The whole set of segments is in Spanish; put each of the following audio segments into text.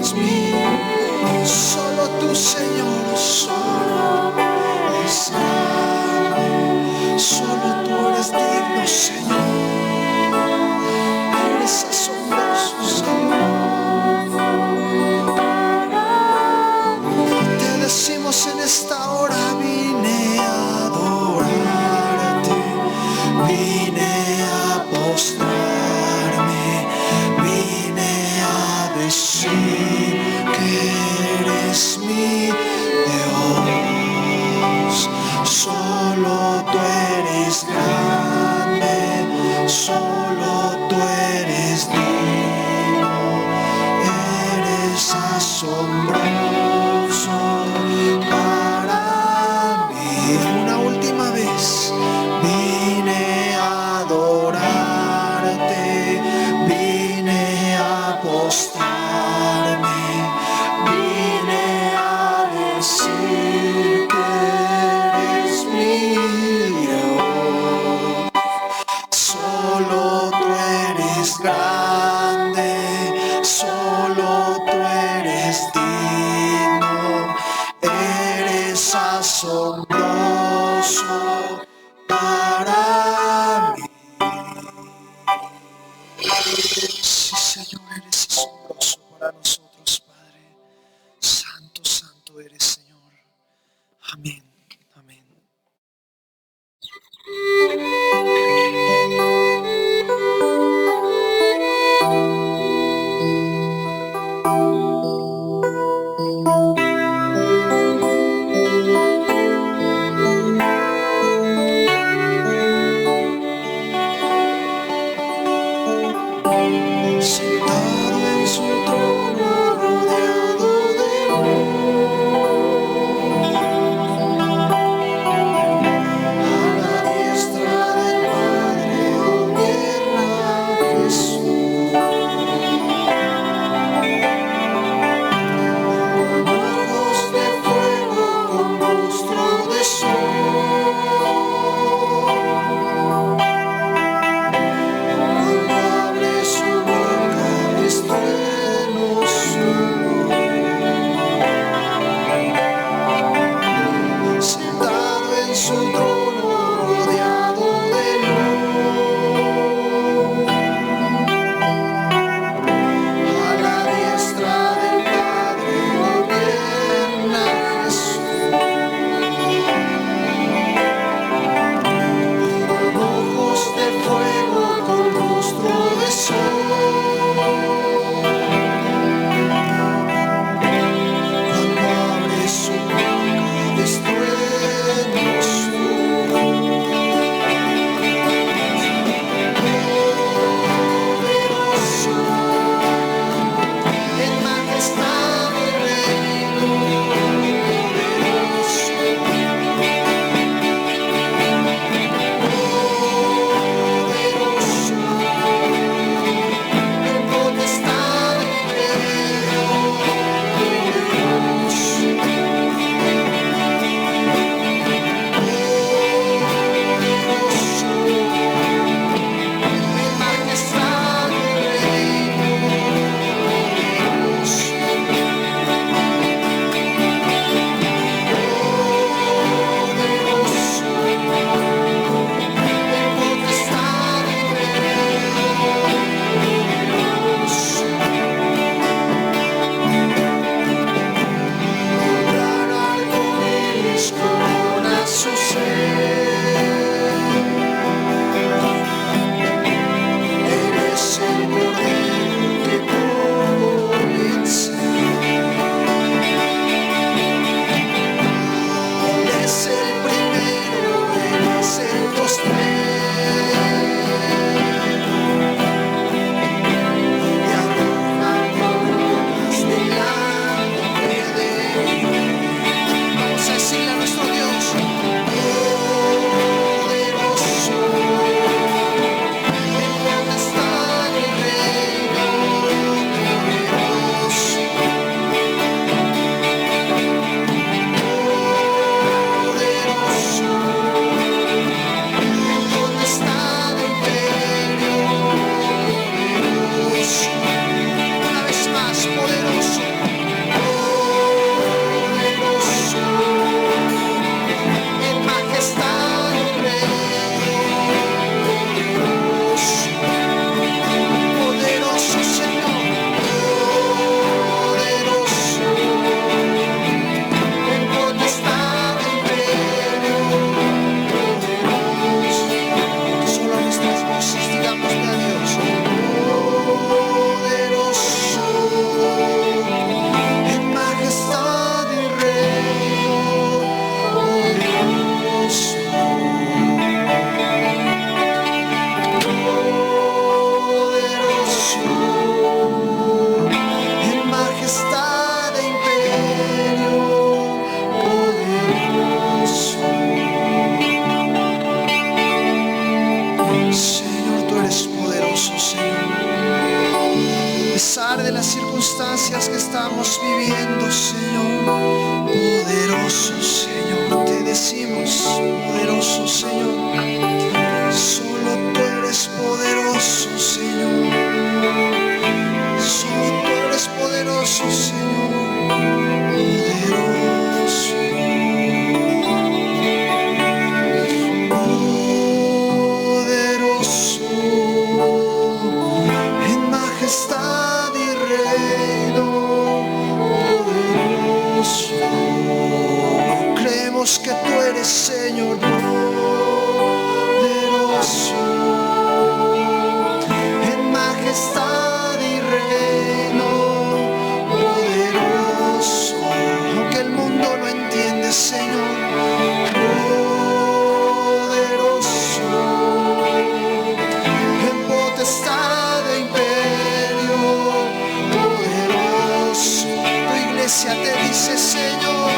es mío. Solo tú, Señor, solo es grande. Solo tú eres digno, Señor. Eres asombroso, Señor. Te decimos en esta hora, vine a adorarte, vine a postrarme, vine a decir que eres mi Dios. Solo tú eres grande, solo tú eres digno, eres asombroso para mí. Una última vez, vine a adorarte, vine a postrarme, vine a decir que eres mi Dios. Solo tú eres grande, solo tú eres digno, eres asombroso para mí. Sí, Señor, eres asombroso para nosotros, Padre. Santo, santo eres, Señor. Amén, amén. Sentado en su trono circunstancias que estamos viviendo, Señor. Poderoso Señor, te decimos, poderoso Señor. Solo tú eres poderoso, Señor. Solo tú eres poderoso, Señor. Poderoso. Poderoso. En majestad y reino. Poderoso. Creemos que tú eres, Señor. En majestad y reino, poderoso, aunque el mundo no entiende, Señor, poderoso, en potestad e imperio, poderoso. Tu iglesia te dice, Señor,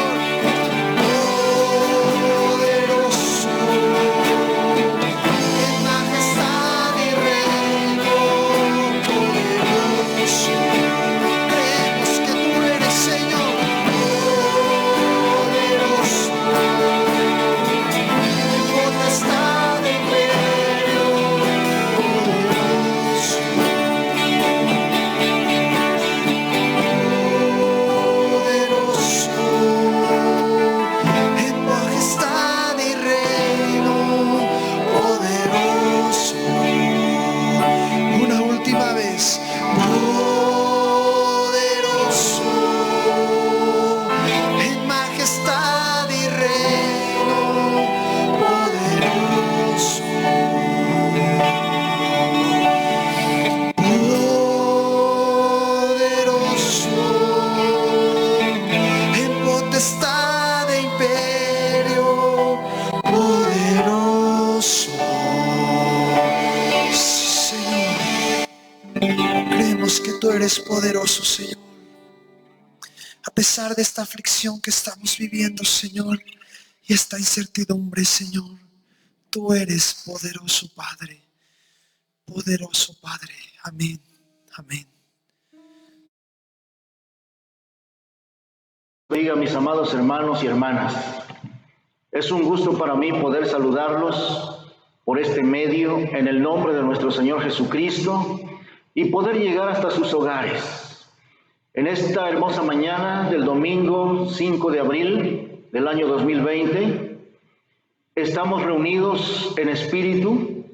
poderoso, Señor. A pesar de esta aflicción que estamos viviendo, Señor, y esta incertidumbre, Señor, tú eres poderoso, Padre. Poderoso, Padre. Amén. Amén. Bendiga, mis amados hermanos y hermanas. Es un gusto para mí poder saludarlos por este medio en el nombre de nuestro Señor Jesucristo y poder llegar hasta sus hogares. En esta hermosa mañana del domingo 5 de abril del año 2020, estamos reunidos en espíritu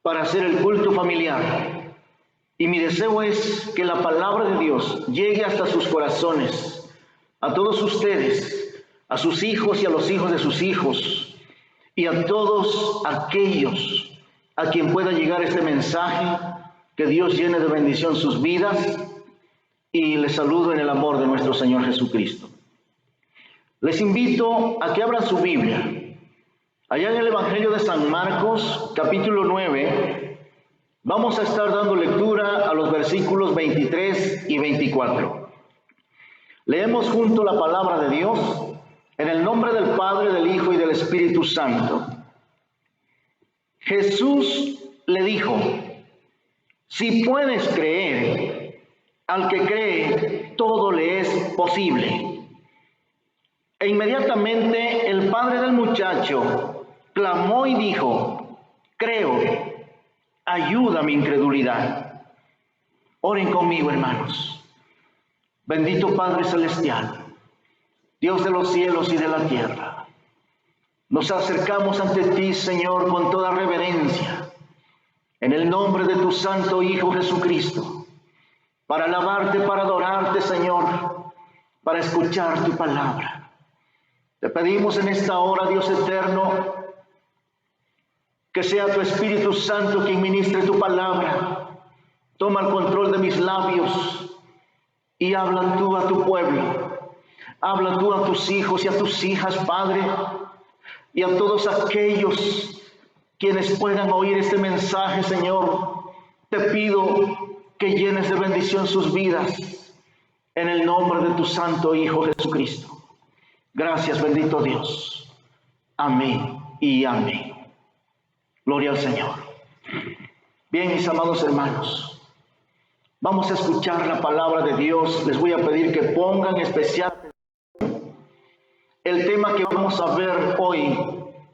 para hacer el culto familiar. Y mi deseo es que la palabra de Dios llegue hasta sus corazones, a todos ustedes, a sus hijos y a los hijos de sus hijos, y a todos aquellos a quien pueda llegar este mensaje, que Dios llene de bendición sus vidas. Y les saludo en el amor de nuestro Señor Jesucristo. Les invito a que abran su Biblia. Allá en el Evangelio de San Marcos, capítulo 9, vamos a estar dando lectura a los versículos 23 y 24. Leemos junto la palabra de Dios en el nombre del Padre, del Hijo y del Espíritu Santo. Jesús le dijo: si puedes creer, al que cree, todo le es posible. E inmediatamente el padre del muchacho clamó y dijo: creo, ayuda mi incredulidad. Oren conmigo, hermanos. Bendito Padre Celestial, Dios de los cielos y de la tierra, nos acercamos ante ti, Señor, con toda reverencia, en el nombre de tu Santo Hijo Jesucristo, para alabarte, para adorarte, Señor, para escuchar tu palabra. Te pedimos en esta hora, Dios eterno, que sea tu Espíritu Santo quien ministre tu palabra. Toma el control de mis labios y habla tú a tu pueblo. Habla tú a tus hijos y a tus hijas, Padre, y a todos aquellos quienes puedan oír este mensaje, Señor. Te pido que llenes de bendición sus vidas, en el nombre de tu Santo Hijo Jesucristo. Gracias, bendito Dios. Amén y amén. Gloria al Señor. Bien, mis amados hermanos, Vamos a escuchar la palabra de Dios. Les voy a pedir que pongan especial atención. El tema que vamos a ver hoy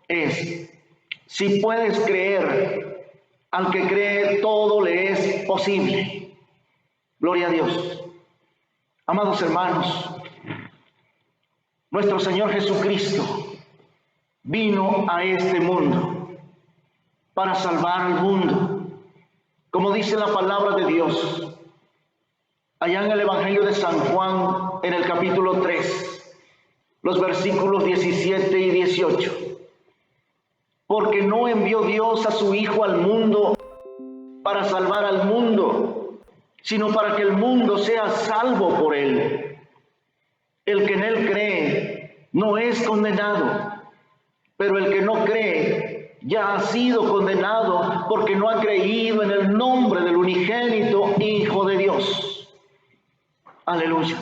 es: si puedes creer, al que cree todo le es posible. Gloria a Dios. Amados hermanos, nuestro Señor Jesucristo vino a este mundo para salvar al mundo. Como dice la palabra de Dios, allá en el Evangelio de San Juan, en el capítulo 3, los versículos 17 y 18. Porque no envió Dios a su Hijo al mundo para salvar al mundo, sino para que el mundo sea salvo por él. El que en él cree no es condenado, pero el que no cree ya ha sido condenado porque no ha creído en el nombre del unigénito Hijo de Dios. Aleluya.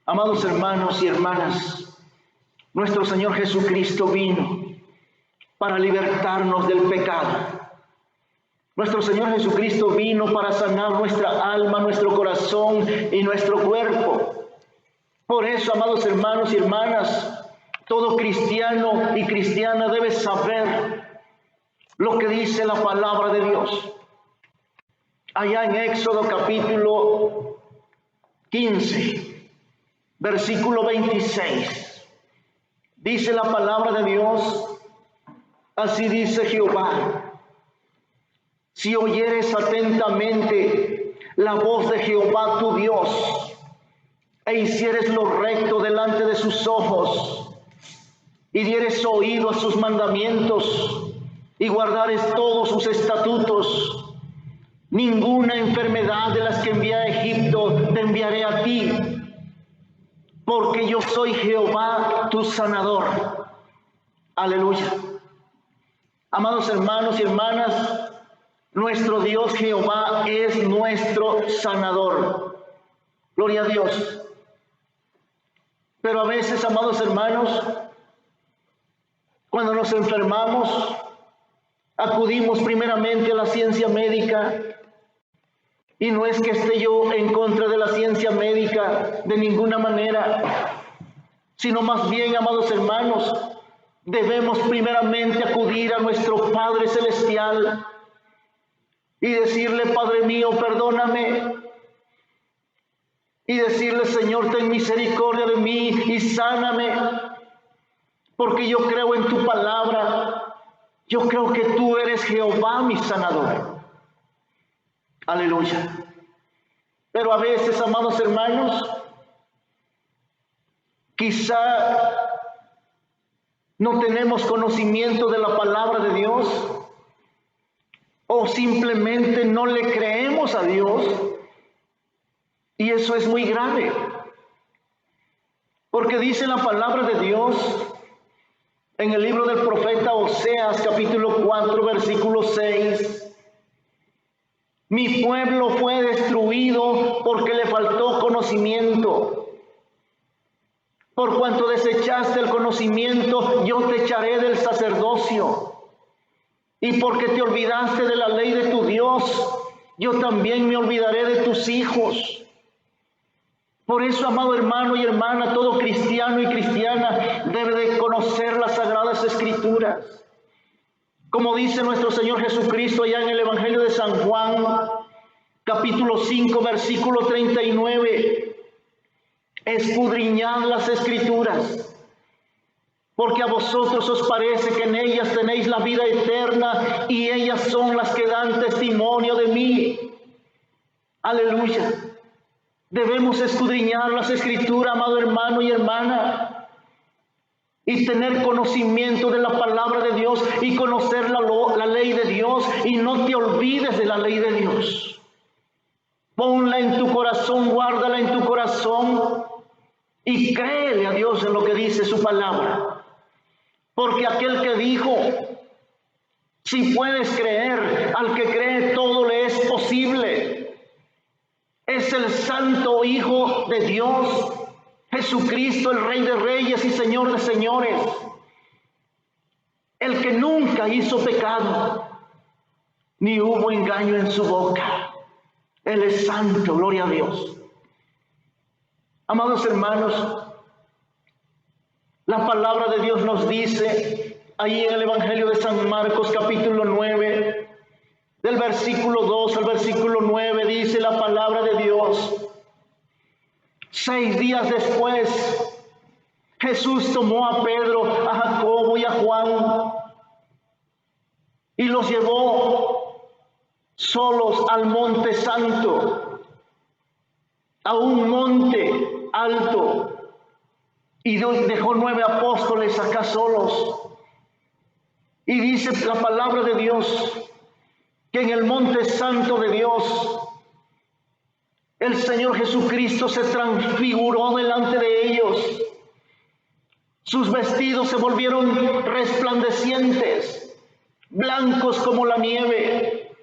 Amados hermanos y hermanas, nuestro Señor Jesucristo vino para libertarnos del pecado. Nuestro Señor Jesucristo vino para sanar nuestra alma, nuestro corazón y nuestro cuerpo. Por eso, amados hermanos y hermanas, todo cristiano y cristiana debe saber lo que dice la palabra de Dios. Allá en Éxodo capítulo 15, versículo 26, dice la palabra de Dios: así dice Jehová, si oyeres atentamente la voz de Jehová tu Dios, e hicieres lo recto delante de sus ojos, y dieres oído a sus mandamientos, y guardares todos sus estatutos, ninguna enfermedad de las que envié a Egipto te enviaré a ti, porque yo soy Jehová tu sanador. Aleluya. Amados hermanos y hermanas, nuestro Dios Jehová es nuestro sanador. Gloria a Dios. Pero a veces, amados hermanos, cuando nos enfermamos, acudimos primeramente a la ciencia médica. Y no es que esté yo en contra de la ciencia médica de ninguna manera, sino más bien, amados hermanos, debemos primeramente acudir a nuestro Padre Celestial y decirle: Padre mío, perdóname. Y decirle: Señor, ten misericordia de mí y sáname, porque yo creo en tu palabra. Yo creo que tú eres Jehová mi sanador. Aleluya. Pero a veces, amados hermanos, quizá no tenemos conocimiento de la palabra de Dios, o simplemente no le creemos a Dios, y eso es muy grave, porque dice la palabra de Dios en el libro del profeta Oseas, capítulo 4, versículo 6: mi pueblo fue destruido porque le faltó conocimiento. Por cuanto desechaste el conocimiento, yo te echaré del sacerdocio. Y porque te olvidaste de la ley de tu Dios, yo también me olvidaré de tus hijos. Por eso, amado hermano y hermana, todo cristiano y cristiana debe de conocer las Sagradas Escrituras. Como dice nuestro Señor Jesucristo allá en el Evangelio de San Juan, capítulo 5, versículo 39, escudriñad las Escrituras, porque a vosotros os parece que en ellas tenéis la vida eterna, y ellas son las que dan testimonio de mí. Aleluya. Debemos escudriñar las Escrituras, amado hermano y hermana, y tener conocimiento de la palabra de Dios y conocer la ley de Dios, y no te olvides de la ley de Dios. Ponla en tu corazón, guárdala en tu corazón y créele a Dios en lo que dice su palabra. Porque aquel que dijo: si puedes creer, al que cree todo le es posible, es el Santo Hijo de Dios, Jesucristo, el Rey de Reyes y Señor de Señores, el que nunca hizo pecado, ni hubo engaño en su boca. Él es santo, gloria a Dios. Amados hermanos, la palabra de Dios nos dice ahí en el Evangelio de San Marcos capítulo 9, del versículo 2 al versículo 9, dice la palabra de Dios: 6 días después, Jesús tomó a Pedro, a Jacobo y a Juan y los llevó solos al monte santo, a un monte alto, y Dios dejó 9 apóstoles acá solos. Y dice la palabra de Dios que en el monte santo de Dios el Señor Jesucristo se transfiguró delante de ellos. Sus vestidos se volvieron resplandecientes, blancos como la nieve,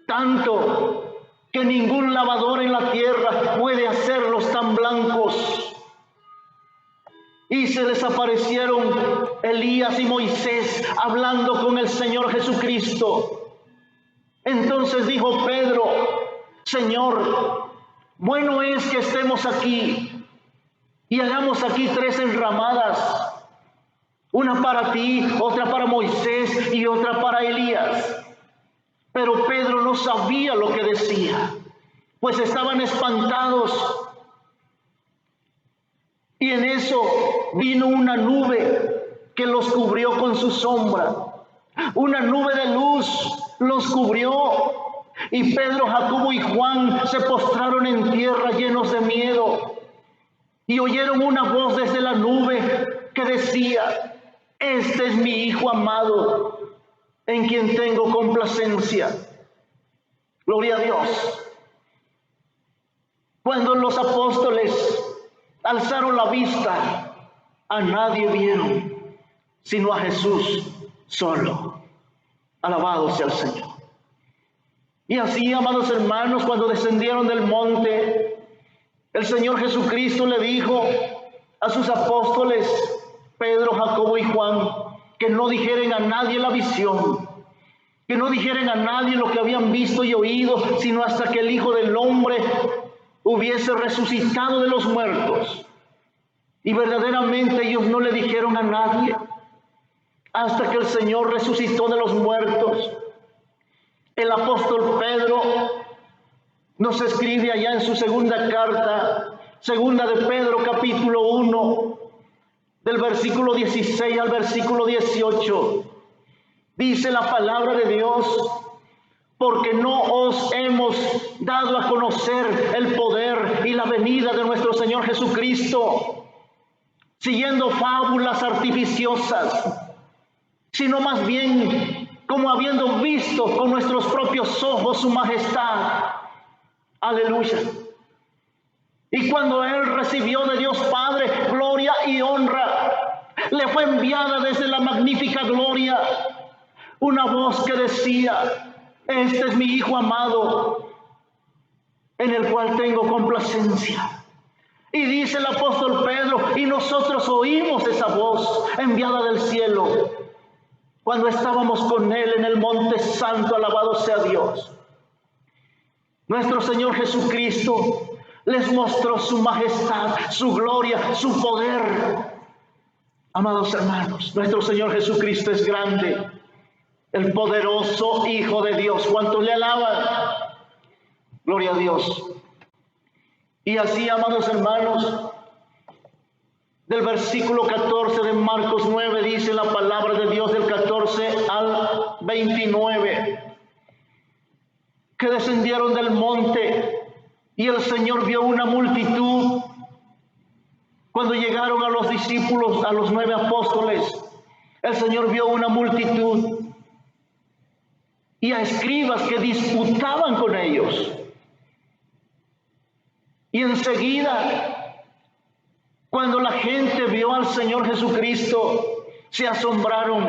tanto que ningún lavador en la tierra puede hacerlos tan blancos. Y se les aparecieron Elías y Moisés hablando con el Señor Jesucristo. Entonces dijo Pedro: Señor, bueno es que estemos aquí y hagamos aquí 3 enramadas, una para ti, otra para Moisés y otra para Elías. Pero Pedro no sabía lo que decía, pues estaban espantados. Y en eso vino una nube que los cubrió con su sombra. Una nube de luz los cubrió. Y Pedro, Jacobo y Juan se postraron en tierra llenos de miedo. Y oyeron una voz desde la nube que decía: Este es mi Hijo amado, en quien tengo complacencia. Gloria a Dios. Cuando los apóstoles alzaron la vista, a nadie vieron, sino a Jesús solo. Alabado sea el Señor. Y así, amados hermanos, cuando descendieron del monte, el Señor Jesucristo le dijo a sus apóstoles, Pedro, Jacobo y Juan, que no dijeran a nadie la visión, que no dijeran a nadie lo que habían visto y oído, sino hasta que el Hijo del Hombre hubiese resucitado de los muertos. Y verdaderamente ellos no le dijeron a nadie hasta que el Señor resucitó de los muertos. El apóstol Pedro nos escribe allá en su segunda carta, segunda de Pedro capítulo 1, del versículo 16 al versículo 18. Dice la palabra de Dios: porque no os hemos dado a conocer el poder y la venida de nuestro Señor Jesucristo, siguiendo fábulas artificiosas, sino más bien como habiendo visto con nuestros propios ojos su majestad. Aleluya. Y cuando Él recibió de Dios Padre gloria y honra, le fue enviada desde la magnífica gloria una voz que decía: Este es mi Hijo amado, en el cual tengo complacencia. Y dice el apóstol Pedro, y nosotros oímos esa voz enviada del cielo cuando estábamos con Él en el monte santo, alabado sea Dios. Nuestro Señor Jesucristo les mostró su majestad, su gloria, su poder. Amados hermanos, nuestro Señor Jesucristo es grande, el poderoso Hijo de Dios. ¿Cuántos le alaban? Gloria a Dios. Y así, amados hermanos, del versículo 14 de Marcos 9 dice la palabra de Dios, del 14 al 29, que descendieron del monte y el Señor vio una multitud. Cuando llegaron a los discípulos, a los 9 apóstoles, el Señor vio una multitud y a escribas que disputaban con ellos. Y enseguida, cuando la gente vio al Señor Jesucristo, se asombraron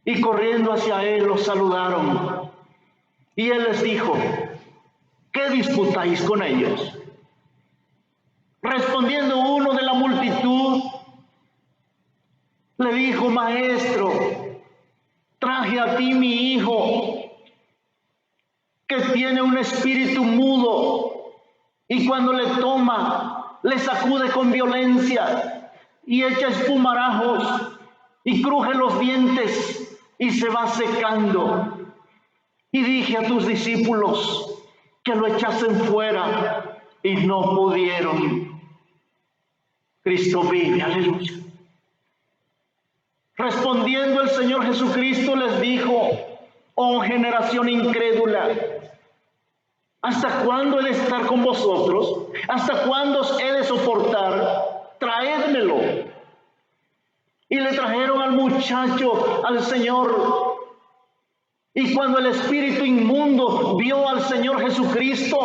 y corriendo hacia Él los saludaron. Y Él les dijo: ¿qué disputáis con ellos? Respondiendo uno de la multitud, le dijo: Maestro, traje a ti mi hijo, que tiene un espíritu mudo y cuando le toma, le sacude con violencia y echa espumarajos y cruje los dientes y se va secando. Y dije a tus discípulos que lo echasen fuera y no pudieron. Cristo vive, aleluya. Respondiendo el Señor Jesucristo les dijo: oh generación incrédula, ¿hasta cuándo he de estar con vosotros? ¿Hasta cuándo os he de soportar? Traédmelo. Y le trajeron al muchacho al Señor. Y cuando el espíritu inmundo vio al Señor Jesucristo,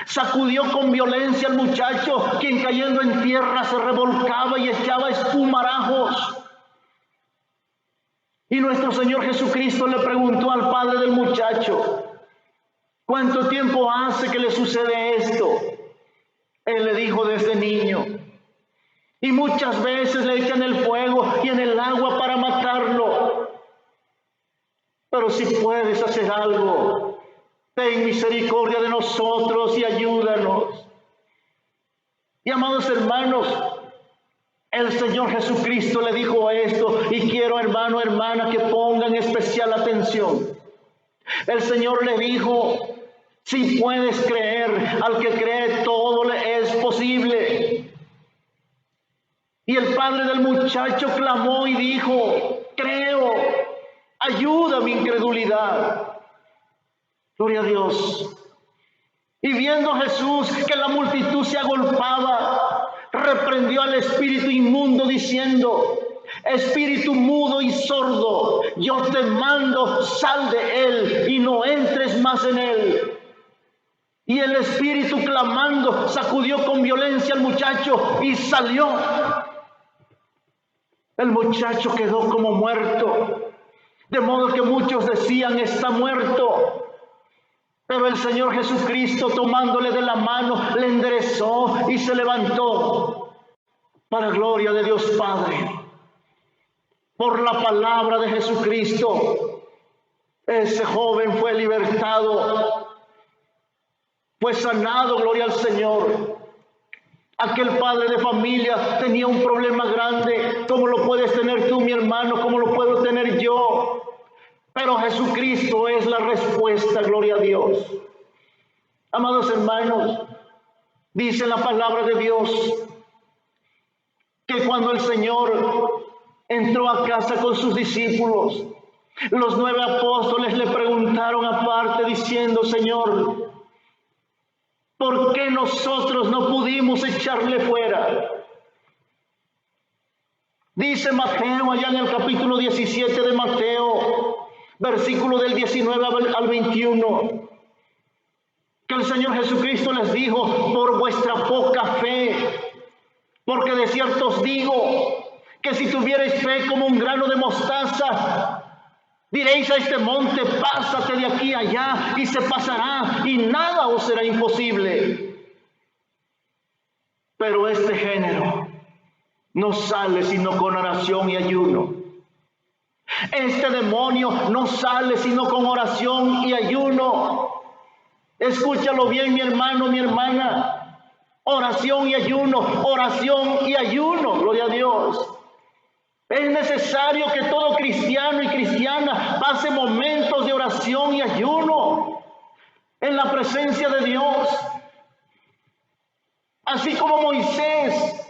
sacudió con violencia al muchacho, quien cayendo en tierra se revolcaba y echaba espumarajos. Y nuestro Señor Jesucristo le preguntó al padre del muchacho: ¿cuánto tiempo hace que le sucede esto? Él le dijo: desde niño. Y muchas veces le echan el fuego y en el agua para matarlo. Pero si puedes hacer algo, ten misericordia de nosotros y ayúdanos. Y amados hermanos, el Señor Jesucristo le dijo esto, y quiero, hermano, hermana, que pongan especial atención. El Señor le dijo: si puedes creer, al que cree todo le es posible. Y el padre del muchacho clamó y dijo: creo, ayuda mi incredulidad. Gloria a Dios. Y viendo Jesús que la multitud se agolpaba, reprendió al espíritu inmundo diciendo: espíritu mudo y sordo, yo te mando, sal de él y no entres más en él. Y el espíritu, clamando, sacudió con violencia al muchacho y salió. El muchacho quedó como muerto, de modo que muchos decían: está muerto. Pero el Señor Jesucristo, tomándole de la mano, le enderezó y se levantó. Para gloria de Dios Padre, por la palabra de Jesucristo, ese joven fue libertado, fue sanado, gloria al Señor. Aquel padre de familia tenía un problema grande, como lo puedes tener tú, mi hermano, como lo puedo tener yo. Pero Jesucristo es la respuesta, gloria a Dios. Amados hermanos, dice la palabra de Dios que cuando el Señor entró a casa con sus discípulos, los 9 apóstoles le preguntaron aparte diciendo: Señor, ¿por qué nosotros no pudimos echarle fuera? Dice Mateo, allá en el capítulo 17 de Mateo, versículo del 19 al 21, que el Señor Jesucristo les dijo: por vuestra poca fe, porque de cierto os digo que si tuvierais fe como un grano de mostaza, diréis a este monte: pásate de aquí a allá, y se pasará, y nada os será imposible. Pero este género no sale sino con oración y ayuno. Este demonio no sale sino con oración y ayuno. Escúchalo bien, mi hermano, mi hermana. Oración y ayuno, oración y ayuno, gloria a Dios. Es necesario que todo cristiano y cristiana pase momentos de oración y ayuno en la presencia de Dios. Así como Moisés,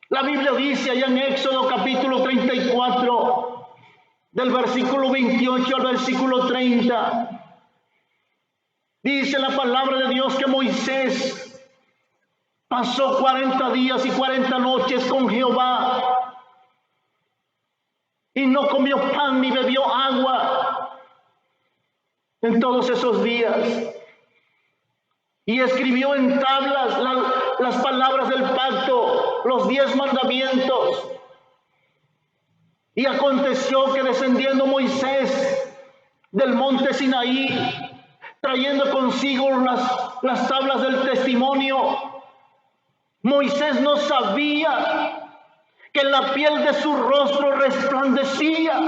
la Biblia dice allá en Éxodo capítulo 34, del versículo 28 al versículo 30, dice la palabra de Dios que Moisés pasó 40 días y 40 noches con Jehová y no comió pan ni bebió agua en todos esos días. Y escribió en tablas las palabras del pacto, los 10 mandamientos. Y aconteció que descendiendo Moisés del monte Sinaí, trayendo consigo las tablas del testimonio, Moisés no sabía que la piel de su rostro resplandecía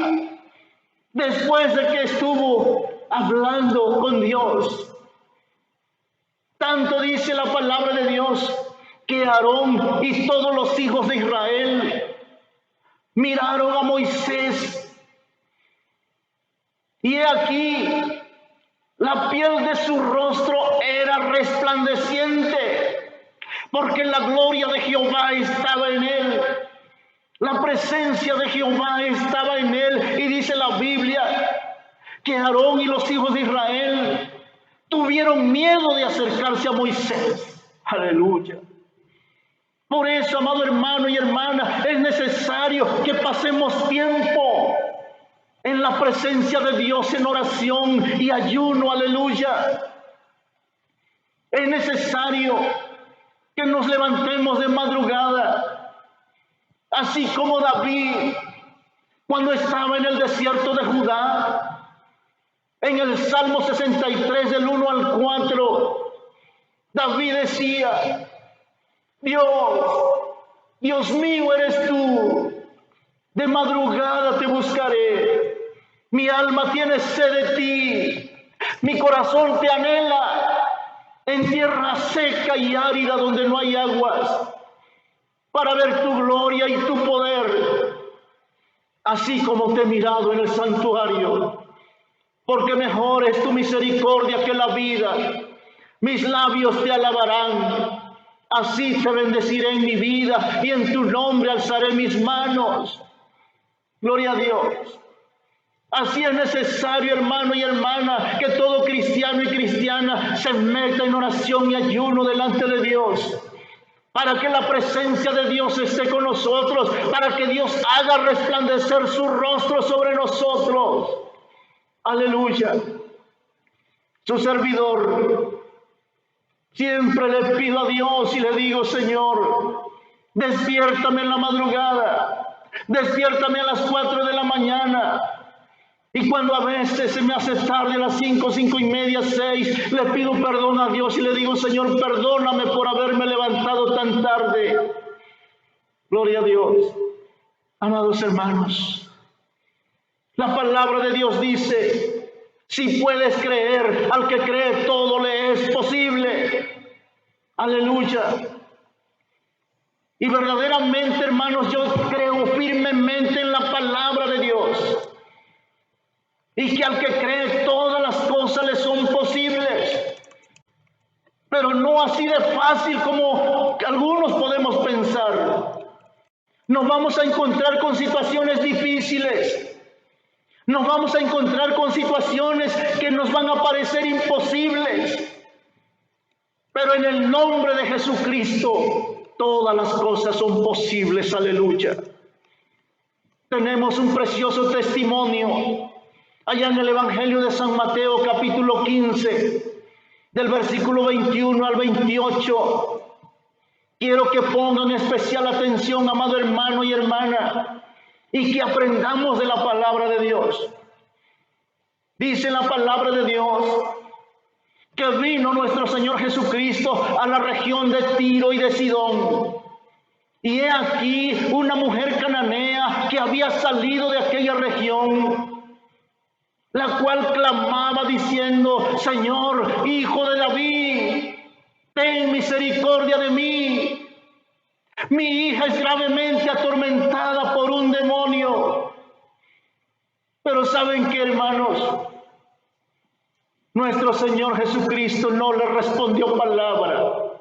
después de que estuvo hablando con Dios. Tanto dice la palabra de Dios que Aarón y todos los hijos de Israel miraron a Moisés. Y he aquí, la piel de su rostro era resplandeciente, porque la gloria de Jehová estaba en él. La presencia de Jehová estaba en él. Y dice la Biblia que Aarón y los hijos de Israel tuvieron miedo de acercarse a Moisés. Aleluya. Por eso, amado hermano y hermana, es necesario que pasemos tiempo en la presencia de Dios en oración y ayuno. Aleluya. Es necesario que nos levantemos de madrugada, así como David cuando estaba en el desierto de Judá. En el Salmo 63 del 1 al 4, David decía: Dios mío eres tú, de madrugada te buscaré, mi alma tiene sed de ti, mi corazón te anhela en tierra seca y árida donde no hay aguas, para ver tu gloria y tu poder, así como te he mirado en el santuario. Porque mejor es tu misericordia que la vida. Mis labios te alabarán. Así te bendeciré en mi vida y en tu nombre alzaré mis manos. Gloria a Dios. Así es necesario, hermano y hermana, que todo cristiano y cristiana se meta en oración y ayuno delante de Dios, para que la presencia de Dios esté con nosotros, para que Dios haga resplandecer su rostro sobre nosotros. Aleluya. Su servidor siempre le pido a Dios y le digo: Señor, despiértame en la madrugada, despiértame a las 4 de la mañana. Y cuando a veces se me hace tarde, a las 5, 5:30, 6, le pido perdón a Dios y le digo: Señor, perdóname por haberme levantado tan tarde. Gloria a Dios. Amados hermanos, la palabra de Dios dice: si puedes creer, al que cree todo le es posible. Aleluya. Y verdaderamente, hermanos, yo creo firmemente en la palabra de Dios. Y que al que cree todas las cosas le son posibles. Pero no así de fácil como algunos podemos pensar. Nos vamos a encontrar con situaciones difíciles. Nos vamos a encontrar con situaciones que nos van a parecer imposibles. Pero en el nombre de Jesucristo, todas las cosas son posibles. Aleluya. Tenemos un precioso testimonio allá en el Evangelio de San Mateo, capítulo 15, del versículo 21 al 28. Quiero que pongan especial atención, amado hermano y hermana, y que aprendamos de la palabra de Dios. Dice la palabra de Dios que vino nuestro Señor Jesucristo a la región de Tiro y de Sidón. Y he aquí una mujer cananea que había salido de aquella región, la cual clamaba diciendo: Señor, Hijo de David, ten misericordia de mí. Mi hija es gravemente atormentada por un demonio. Pero ¿saben qué, hermanos? Nuestro Señor Jesucristo no le respondió palabra,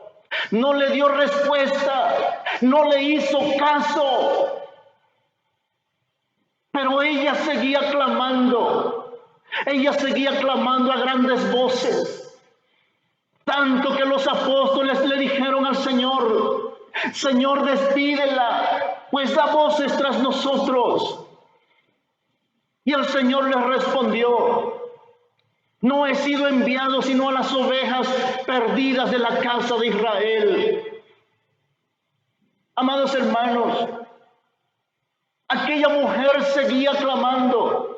no le dio respuesta, no le hizo caso. Pero ella seguía clamando a grandes voces. Tanto que los apóstoles le dijeron al Señor: Señor, despídela, pues da voces tras nosotros. Y el Señor les respondió: no he sido enviado sino a las ovejas perdidas de la casa de Israel. Amados hermanos, aquella mujer seguía clamando.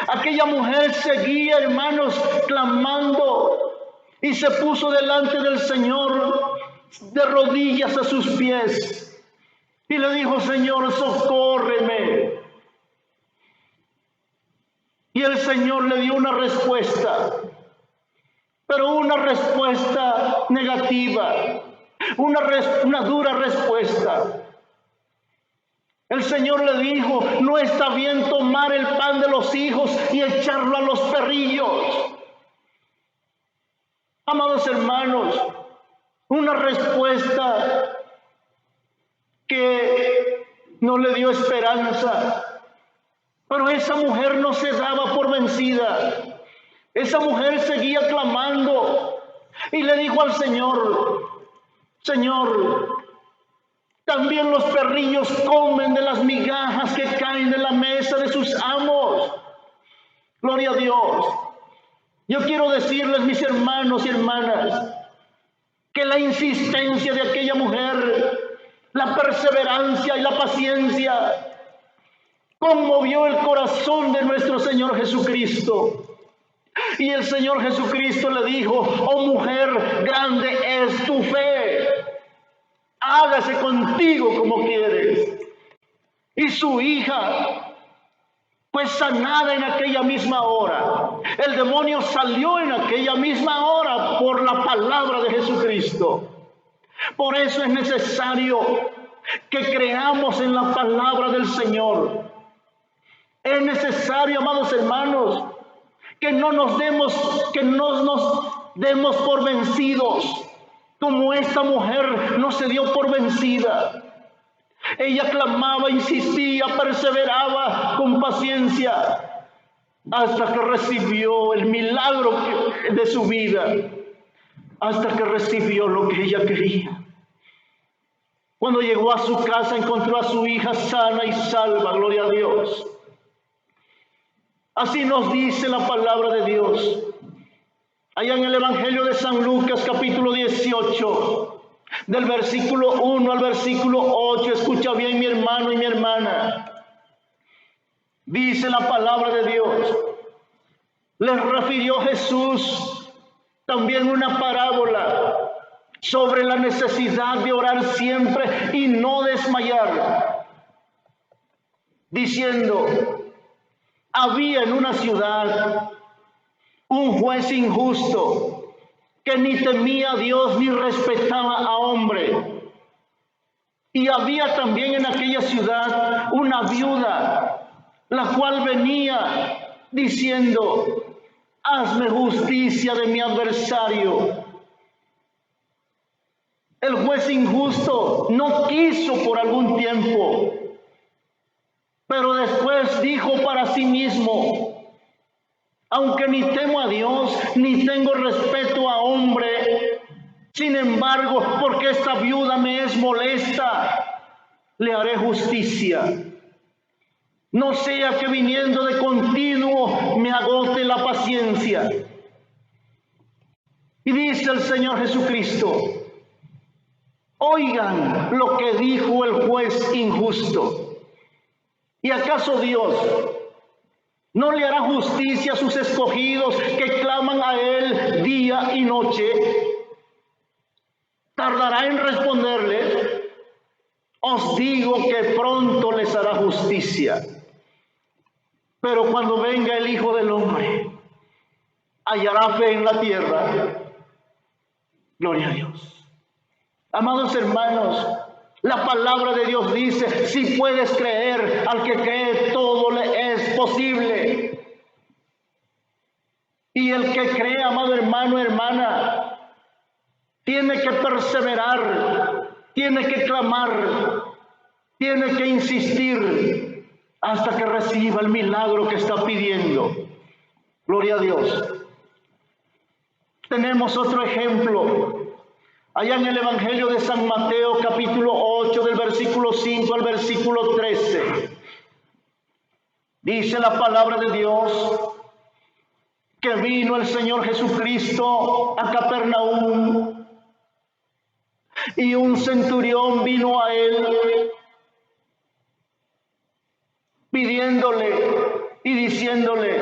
Aquella mujer seguía, hermanos, clamando. Y se puso delante del Señor de rodillas a sus pies. Y le dijo: Señor, socórreme. Y el Señor le dio una respuesta, pero una respuesta negativa, una dura respuesta. El Señor le dijo: no está bien tomar el pan de los hijos y echarlo a los perrillos. Amados hermanos, una respuesta que no le dio esperanza. Pero esa mujer no se daba por vencida. Esa mujer seguía clamando y le dijo al Señor: Señor, también los perrillos comen de las migajas que caen de la mesa de sus amos. Gloria a Dios. Yo quiero decirles, mis hermanos y hermanas, que la insistencia de aquella mujer, la perseverancia y la paciencia, conmovió el corazón de nuestro Señor Jesucristo. Y el Señor Jesucristo le dijo: oh mujer, grande es tu fe, hágase contigo como quieres. Y su hija fue sanada en aquella misma hora. El demonio salió en aquella misma hora por la palabra de Jesucristo. Por eso es necesario que creamos en la palabra del Señor. Es necesario, amados hermanos, que no nos demos por vencidos, como esta mujer no se dio por vencida. Ella clamaba, insistía, perseveraba con paciencia hasta que recibió el milagro de su vida, hasta que recibió lo que ella quería. Cuando llegó a su casa, encontró a su hija sana y salva, gloria a Dios. Así nos dice la palabra de Dios. Allá en el Evangelio de San Lucas, capítulo 18, del versículo 1 al versículo 8, escucha bien, mi hermano y mi hermana. Dice la palabra de Dios: les refirió Jesús también una parábola sobre la necesidad de orar siempre y no desmayar, diciendo: había en una ciudad un juez injusto que ni temía a Dios ni respetaba a hombre. Y había también en aquella ciudad una viuda, la cual venía diciendo: hazme justicia de mi adversario. El juez injusto no quiso por algún tiempo, pero después dijo para sí mismo: aunque ni temo a Dios ni tengo respeto a hombre, sin embargo, porque esta viuda me es molesta, le haré justicia. No sea que viniendo de continuo me agote la paciencia. Y dice el Señor Jesucristo: oigan lo que dijo el juez injusto. ¿Y acaso Dios no le hará justicia a sus escogidos que claman a Él día y noche? ¿Tardará en responderles? Os digo que pronto les hará justicia. Pero cuando venga el Hijo del Hombre, ¿hallará fe en la tierra? Gloria a Dios. Amados hermanos, la palabra de Dios dice: si puedes creer, al que cree todo le es posible. Y el que cree, amado hermano, hermana, tiene que perseverar, tiene que clamar, tiene que insistir hasta que reciba el milagro que está pidiendo. Gloria a Dios. Tenemos otro ejemplo. Allá en el Evangelio de San Mateo, capítulo 8, del versículo 5 al versículo 13. Dice la palabra de Dios que vino el Señor Jesucristo a Capernaum y un centurión vino a él pidiéndole y diciéndole: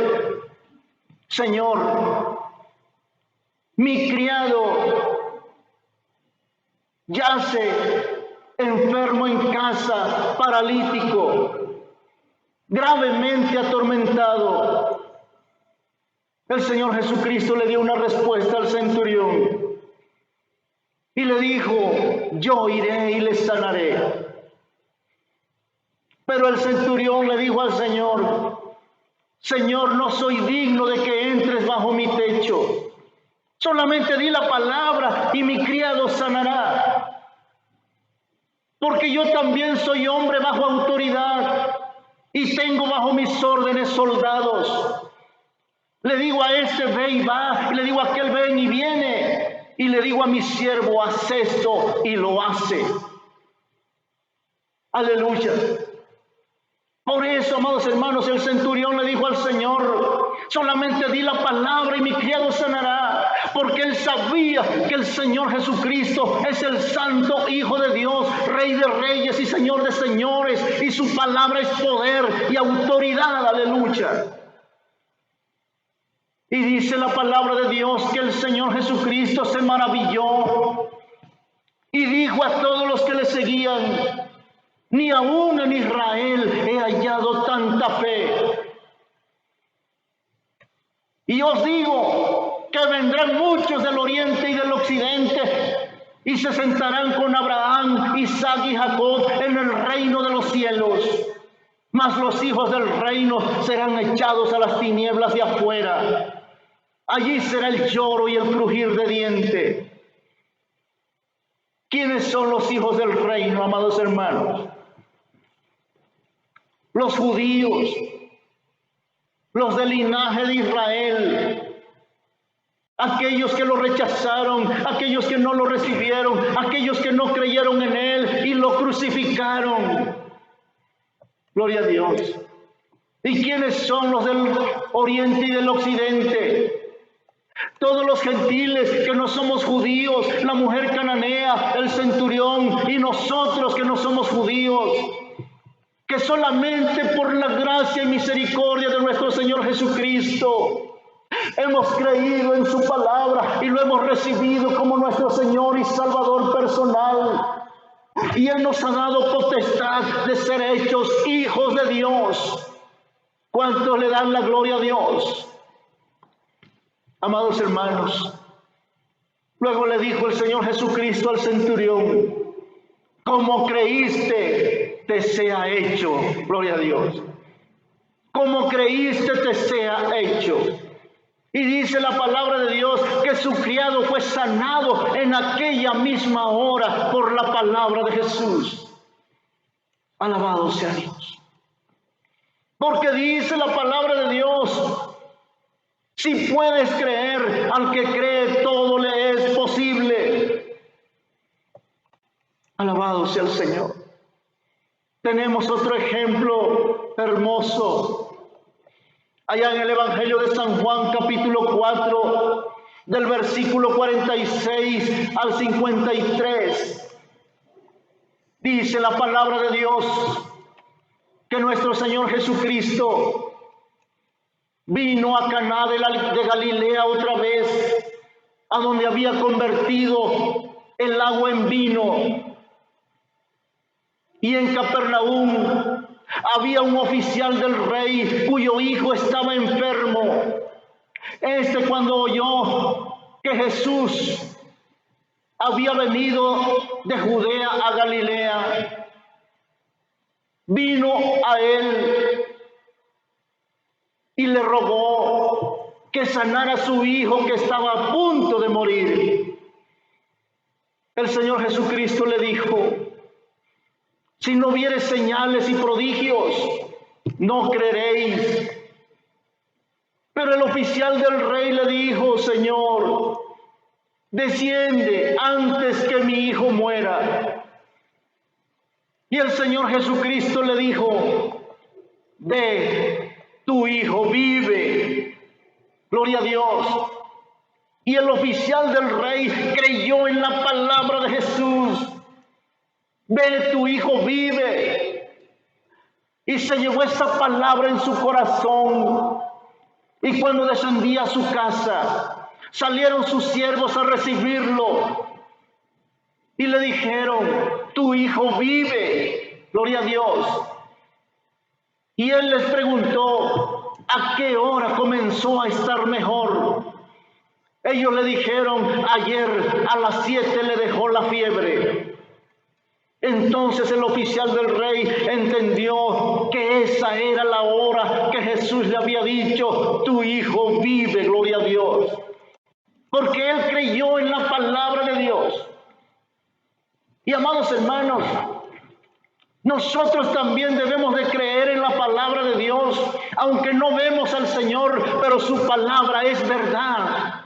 Señor, mi criado yace enfermo en casa, paralítico, gravemente atormentado. El Señor Jesucristo le dio una respuesta al centurión y le dijo: yo iré y le sanaré. Pero el centurión le dijo al Señor: Señor, no soy digno de que entres bajo mi techo. Solamente di la palabra y mi criado sanará. Porque yo también soy hombre bajo autoridad y tengo bajo mis órdenes soldados. Le digo a este: ve y va, y le digo a aquel: ven y viene, y le digo a mi siervo: haz esto, y lo hace. Aleluya. Por eso, amados hermanos, el centurión le dijo al Señor: solamente di la palabra y mi criado sanará, porque él sabía que el Señor Jesucristo es el Santo Hijo de Dios, Rey de reyes y Señor de señores, y su palabra es poder y autoridad. Aleluya. Y dice la palabra de Dios que el Señor Jesucristo se maravilló y dijo a todos los que le seguían: ni aún en Israel he hallado tanta fe. Y os digo que vendrán muchos del oriente y del occidente y se sentarán con Abraham, Isaac y Jacob en el reino de los cielos. Mas los hijos del reino serán echados a las tinieblas de afuera. Allí será el lloro y el crujir de dientes. ¿Quiénes son los hijos del reino, amados hermanos? Los judíos, los del linaje de Israel, aquellos que lo rechazaron, aquellos que no lo recibieron, aquellos que no creyeron en él y lo crucificaron. Gloria a Dios. ¿Y quiénes son los del oriente y del occidente? Todos los gentiles que no somos judíos, la mujer cananea, el centurión y nosotros que no somos judíos, que solamente por la gracia y misericordia de nuestro Señor Jesucristo hemos creído en su palabra y lo hemos recibido como nuestro Señor y Salvador personal. Y Él nos ha dado potestad de ser hechos hijos de Dios. ¿Cuántos le dan la gloria a Dios? Amados hermanos, luego le dijo el Señor Jesucristo al centurión: como creíste, te sea hecho. Gloria a Dios. Como creíste, te sea hecho. Y dice la palabra de Dios que su criado fue sanado en aquella misma hora por la palabra de Jesús. Alabado sea Dios. Porque dice la palabra de Dios: si puedes creer, al que cree todo le es posible. Alabado sea el Señor. Tenemos otro ejemplo hermoso. Allá en el Evangelio de San Juan, capítulo 4, del versículo 46 al 53. Dice la palabra de Dios que nuestro Señor Jesucristo vino a Caná de Galilea otra vez, a donde había convertido el agua en vino. Y en Capernaum había un oficial del rey cuyo hijo estaba enfermo. Cuando oyó que Jesús había venido de Judea a Galilea, vino a él y le rogó que sanara a su hijo que estaba a punto de morir. El Señor Jesucristo le dijo: si no vieres señales y prodigios, no creeréis. Pero el oficial del rey le dijo: Señor, desciende antes que mi hijo muera. Y el Señor Jesucristo le dijo: ve, tu hijo vive. Gloria a Dios. Y el oficial del rey creyó en la palabra de Jesús. Ve, tu hijo vive. Y se llevó esa palabra en su corazón. Y cuando descendía a su casa, salieron sus siervos a recibirlo. Y le dijeron: tu hijo vive. Gloria a Dios. Y él les preguntó: ¿A qué hora comenzó a estar mejor? Ellos le dijeron, ayer a las 7 le dejó la fiebre. Entonces el oficial del rey entendió que esa era la hora que Jesús le había dicho, tu hijo vive, gloria a Dios. Porque él creyó en la palabra de Dios. Y amados hermanos, nosotros también debemos de creer en la palabra de Dios, aunque no vemos al Señor, pero su palabra es verdad.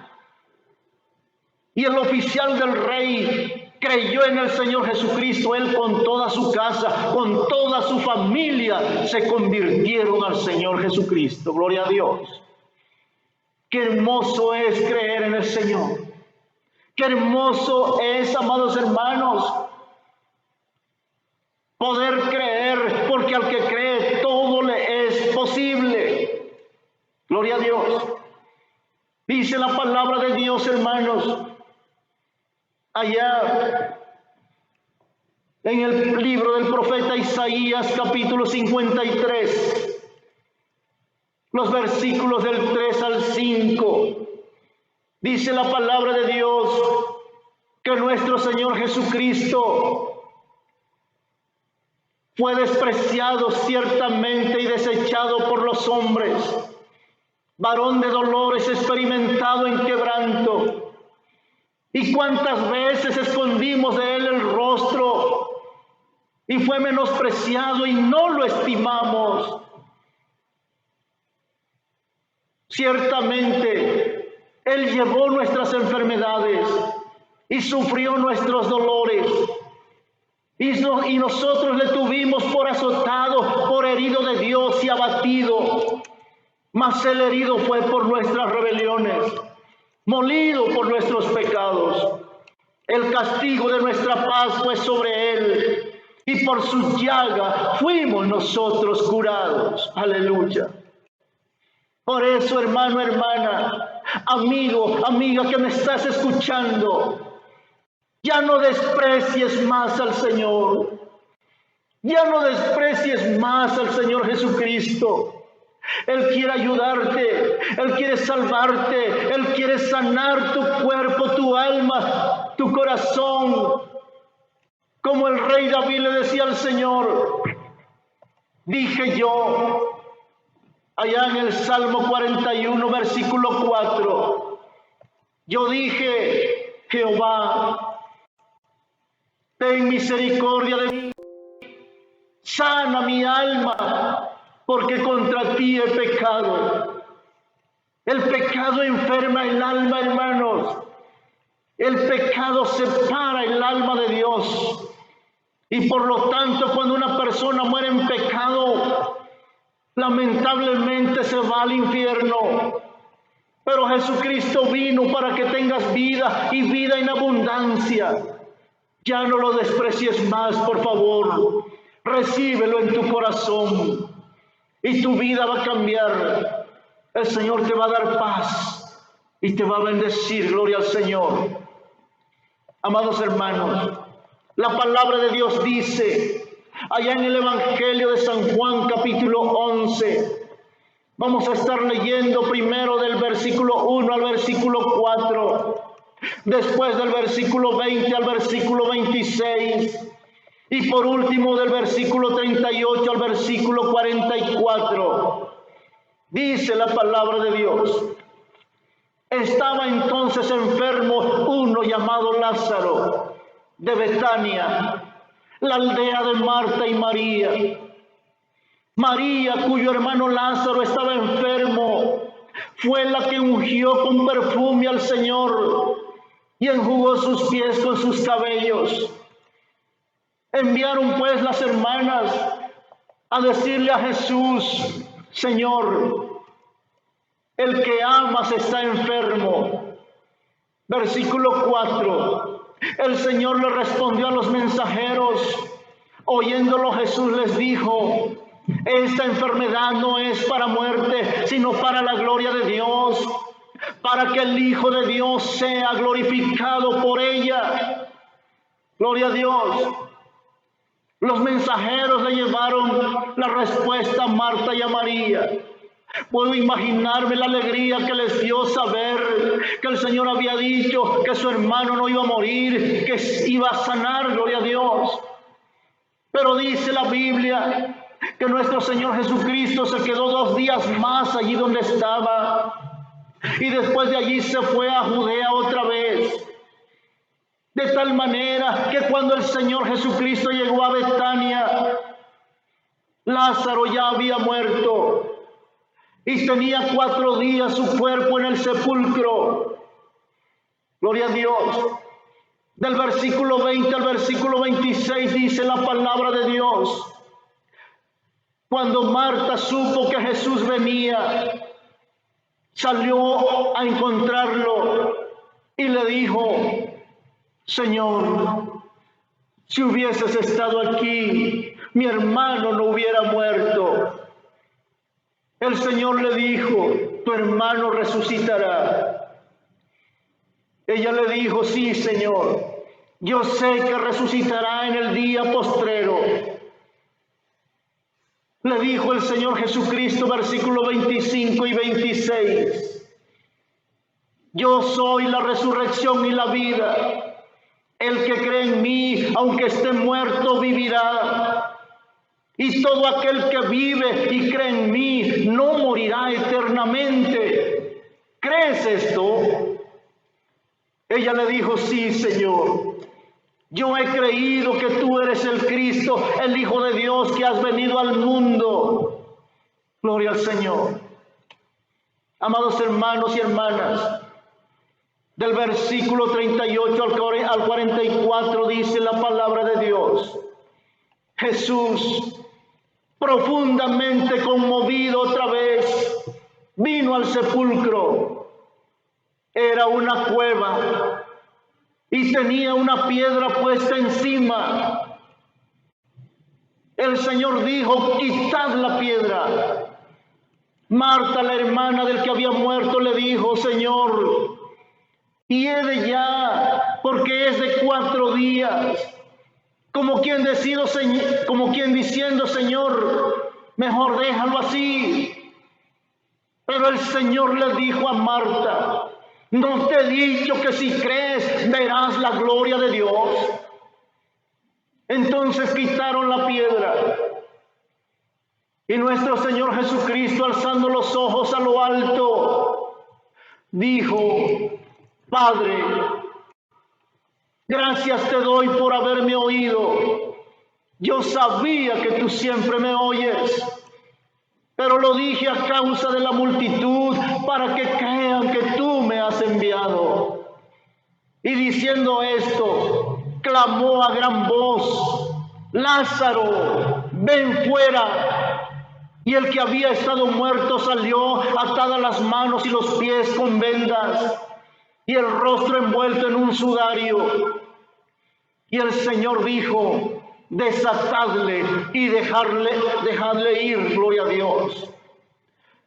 Y el oficial del rey creyó en el Señor Jesucristo. Él con toda su casa, con toda su familia, se convirtieron al Señor Jesucristo. Gloria a Dios. Qué hermoso es creer en el Señor. Qué hermoso es, amados hermanos, poder creer, porque al que cree todo le es posible. Gloria a Dios. Dice la palabra de Dios, hermanos, allá en el libro del profeta Isaías, capítulo 53, los versículos del 3 al 5, dice la palabra de Dios que nuestro Señor Jesucristo fue despreciado ciertamente y desechado por los hombres, varón de dolores, experimentado en quebranto. Y cuántas veces escondimos de él el rostro y fue menospreciado y no lo estimamos. Ciertamente, él llevó nuestras enfermedades y sufrió nuestros dolores. Y nosotros le tuvimos por azotado, por herido de Dios y abatido. Mas el herido fue por nuestras rebeliones, molido por nuestros pecados. El castigo de nuestra paz fue sobre él, y por su llaga fuimos nosotros curados. Aleluya. Por eso, hermano, hermana, amigo, amiga que me estás escuchando, ya no desprecies más al Señor. Ya no desprecies más al Señor Jesucristo. Él quiere ayudarte, Él quiere salvarte, Él quiere sanar tu cuerpo, tu alma, tu corazón. Como el rey David le decía al Señor, dije yo, allá en el Salmo 41, versículo 4, yo dije, Jehová, ten misericordia de mí, sana mi alma, porque contra ti he pecado. El pecado enferma el alma, hermanos. El pecado separa el alma de Dios. Y por lo tanto, cuando una persona muere en pecado, lamentablemente se va al infierno. Pero Jesucristo vino para que tengas vida y vida en abundancia. Ya no lo desprecies más, por favor. Recíbelo en tu corazón y tu vida va a cambiar. El Señor te va a dar paz y te va a bendecir. Gloria al Señor. Amados hermanos, la palabra de Dios dice, allá en el Evangelio de San Juan, capítulo 11, vamos a estar leyendo primero del versículo 1 al versículo 4, después del versículo 20 al versículo 26, y por último del versículo 38 al versículo 44. Dice la palabra de Dios. Estaba entonces enfermo uno llamado Lázaro, de Betania, la aldea de Marta y María. María, cuyo hermano Lázaro estaba enfermo, fue la que ungió con perfume al Señor y enjugó sus pies con sus cabellos. Enviaron pues las hermanas a decirle a Jesús, Señor, el que amas está enfermo. Versículo 4. El Señor le respondió a los mensajeros. Oyéndolo Jesús les dijo, esta enfermedad no es para muerte, sino para la gloria de Dios, para que el Hijo de Dios sea glorificado por ella. Gloria a Dios. Los mensajeros le llevaron la respuesta a Marta y a María. Puedo imaginarme la alegría que les dio saber que el Señor había dicho que su hermano no iba a morir, que iba a sanar, gloria a Dios. Pero dice la Biblia que nuestro Señor Jesucristo se quedó 2 días más allí donde estaba. Y después de allí se fue a Judea otra vez. De tal manera que cuando el Señor Jesucristo llegó a Betania, Lázaro ya había muerto. Y tenía 4 días su cuerpo en el sepulcro. Gloria a Dios. Del versículo 20 al versículo 26 dice la palabra de Dios. Cuando Marta supo que Jesús venía, salió a encontrarlo y le dijo: Señor, si hubieses estado aquí, mi hermano no hubiera muerto. El Señor le dijo: tu hermano resucitará. Ella le dijo: sí, Señor, yo sé que resucitará en el día postrero. Le dijo el Señor Jesucristo, versículo 25 y 26. Yo soy la resurrección y la vida. El que cree en mí, aunque esté muerto, vivirá. Y todo aquel que vive y cree en mí no morirá eternamente. ¿Crees esto? Ella le dijo: sí, Señor. Yo he creído que tú eres el Cristo, el Hijo de Dios, que has venido al mundo. Gloria al Señor. Amados hermanos y hermanas, del versículo 38 al 44 dice la palabra de Dios. Jesús, profundamente conmovido otra vez, vino al sepulcro. Era una cueva y tenía una piedra puesta encima. El Señor dijo: quitad la piedra. Marta, la hermana del que había muerto, le dijo: Señor, hiede ya, porque es de 4 días. Como quien diciendo: Señor, mejor déjalo así. Pero el Señor le dijo a Marta: ¿no te he dicho que si crees verás la gloria de Dios? Entonces quitaron la piedra. Y nuestro Señor Jesucristo, alzando los ojos a lo alto, dijo: Padre, gracias te doy por haberme oído. Yo sabía que tú siempre me oyes, pero lo dije a causa de la multitud, para que crean que tú me has enviado. Y diciendo esto, clamó a gran voz: Lázaro, ven fuera. Y el que había estado muerto salió, atadas las manos y los pies con vendas, y el rostro envuelto en un sudario. Y el Señor dijo: desatadle y dejadle ir. Gloria a Dios.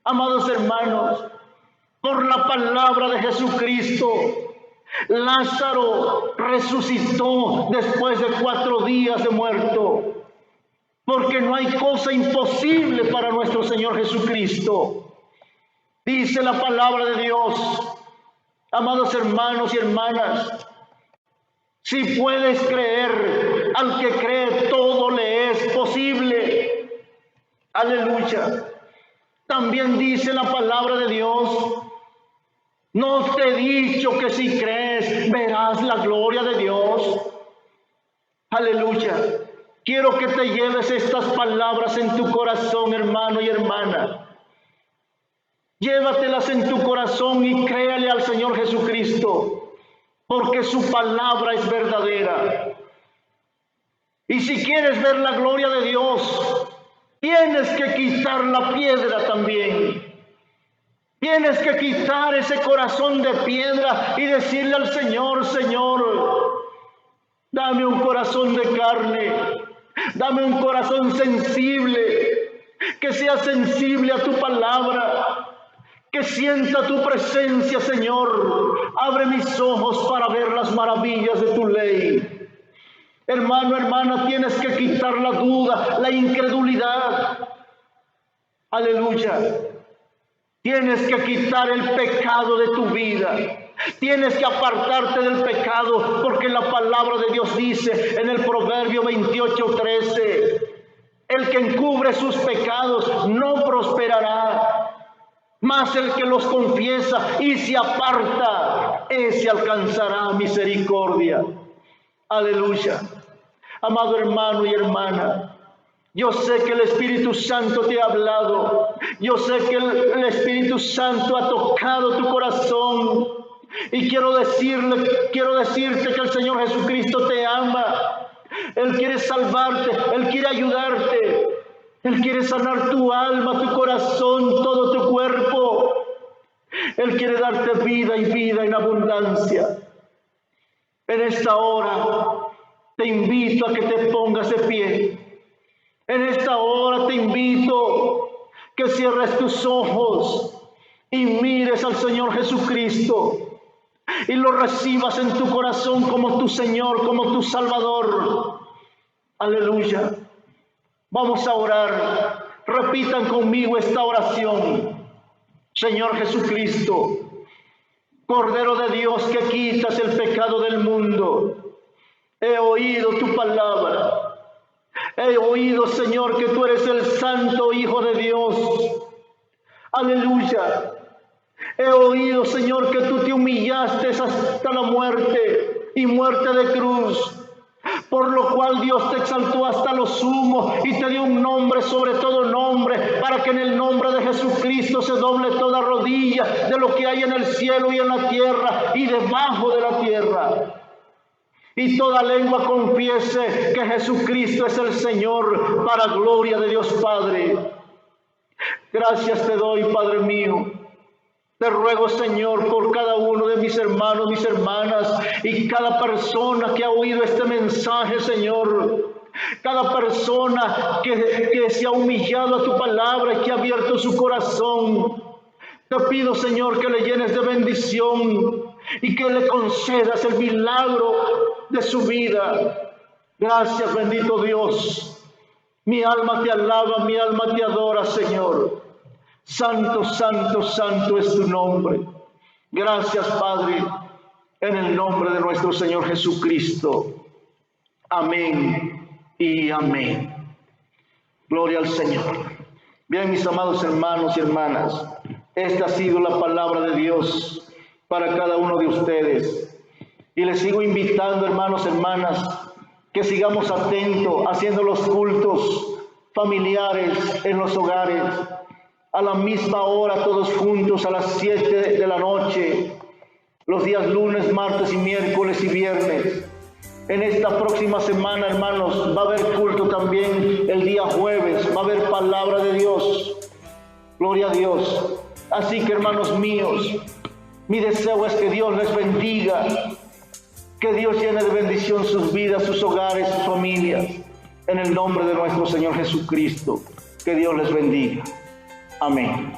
Amados hermanos, por la palabra de Jesucristo, Lázaro resucitó después de 4 días de muerto, porque no hay cosa imposible para nuestro Señor Jesucristo. Dice la palabra de Dios, amados hermanos y hermanas, si puedes creer, al que cree todo le es posible. Aleluya. También dice la palabra de Dios: ¿no te he dicho que si crees verás la gloria de Dios? Aleluya. Quiero que te lleves estas palabras en tu corazón, hermano y hermana. Llévatelas en tu corazón y créale al Señor Jesucristo, porque su palabra es verdadera. Y si quieres ver la gloria de Dios, tienes que quitar la piedra también. Tienes que quitar ese corazón de piedra y decirle al Señor: Señor, dame un corazón de carne, dame un corazón sensible, que sea sensible a tu palabra, que sienta tu presencia, Señor. Abre mis ojos para ver las maravillas de tu ley. Hermano, hermana, tienes que quitar la duda, la incredulidad. Aleluya. Tienes que quitar el pecado de tu vida. Tienes que apartarte del pecado, porque la palabra de Dios dice en el Proverbio 28:13, el que encubre sus pecados no prosperará, mas el que los confiesa y se aparta, ese alcanzará misericordia. Aleluya. Amado hermano y hermana, yo sé que el Espíritu Santo te ha hablado. Yo sé que el Espíritu Santo ha tocado tu corazón. Y quiero decirte que el Señor Jesucristo te ama. Él quiere salvarte, Él quiere ayudarte. Él quiere sanar tu alma, tu corazón, todo tu cuerpo. Él quiere darte vida y vida en abundancia. En esta hora te invito a que te pongas de pie. En esta hora te invito que cierres tus ojos y mires al Señor Jesucristo y lo recibas en tu corazón como tu Señor, como tu Salvador. Aleluya. Vamos a orar. Repitan conmigo esta oración. Señor Jesucristo, Cordero de Dios que quitas el pecado del mundo, he oído tu palabra. He oído, Señor, que tú eres el Santo Hijo de Dios. Aleluya. He oído, Señor, que tú te humillaste hasta la muerte y muerte de cruz. Por lo cual Dios te exaltó hasta lo sumo y te dio un nombre sobre todo nombre, para que en el nombre de Jesucristo se doble toda rodilla de lo que hay en el cielo y en la tierra y debajo de la tierra. Y toda lengua confiese que Jesucristo es el Señor, para gloria de Dios Padre. Gracias te doy, Padre mío. Te ruego, Señor, por cada uno de mis hermanos, mis hermanas y cada persona que ha oído este mensaje, Señor. Cada persona que se ha humillado a tu palabra y que ha abierto su corazón. Te pido, Señor, que le llenes de bendición y que le concedas el milagro de su vida. Gracias, bendito Dios. Mi alma te alaba, mi alma te adora, Señor. Santo, santo, santo es tu nombre. Gracias, Padre, en el nombre de nuestro Señor Jesucristo. Amén y amén. Gloria al Señor. Bien, mis amados hermanos y hermanas, esta ha sido la palabra de Dios para cada uno de ustedes. Y les sigo invitando, hermanos, hermanas, que sigamos atentos, haciendo los cultos familiares en los hogares, a la misma hora, todos juntos, a las 7 de la noche, los días lunes, martes y miércoles y viernes. En esta próxima semana, hermanos, va a haber culto también el día jueves, va a haber palabra de Dios. Gloria a Dios. Así que, hermanos míos, mi deseo es que Dios les bendiga, que Dios llene de bendición sus vidas, sus hogares, sus familias. En el nombre de nuestro Señor Jesucristo, que Dios les bendiga. Amén.